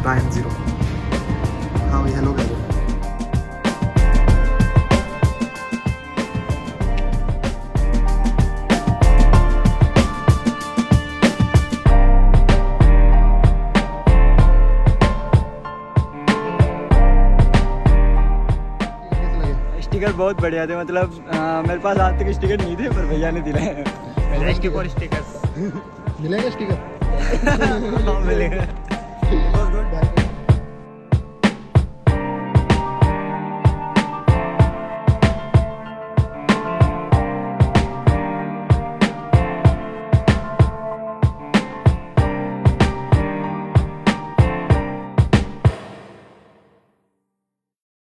Brian 0. हाँ भाई hello कर दो। स्टिकर बहुत बढ़िया थे, मतलब मेरे पास आज तक स्टिकर नहीं थे पर भैया ने दिलाए। Thank you for stickers. मिलेगा स्टिकर? मिलेगा। बहुत गुड।